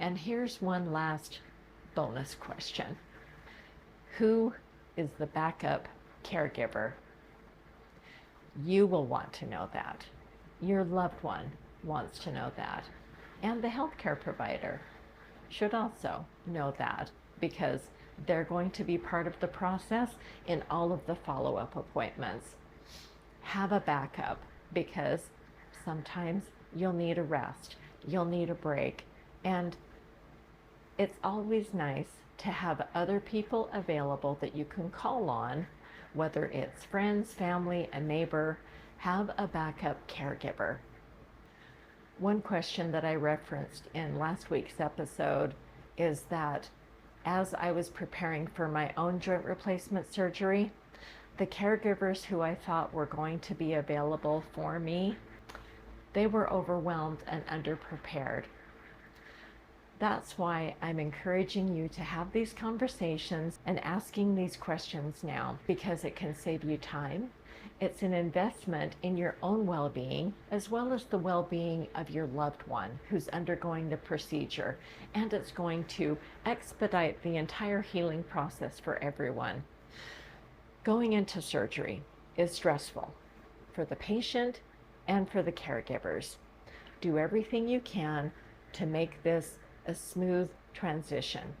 And here's one last bonus question. Who is the backup caregiver? You will want to know that. Your loved one wants to know that. And the healthcare provider should also know that, because they're going to be part of the process in all of the follow-up appointments. Have a backup, because sometimes you'll need a rest, you'll need a break, and it's always nice to have other people available that you can call on, whether it's friends, family, a neighbor. Have a backup caregiver. One question that I referenced in last week's episode is that as I was preparing for my own joint replacement surgery, the caregivers who I thought were going to be available for me, they were overwhelmed and underprepared. That's why I'm encouraging you to have these conversations and asking these questions now, because it can save you time. It's an investment in your own well-being, as well as the well-being of your loved one who's undergoing the procedure, and it's going to expedite the entire healing process for everyone. Going into surgery is stressful for the patient and for the caregivers. Do everything you can to make this a smooth transition.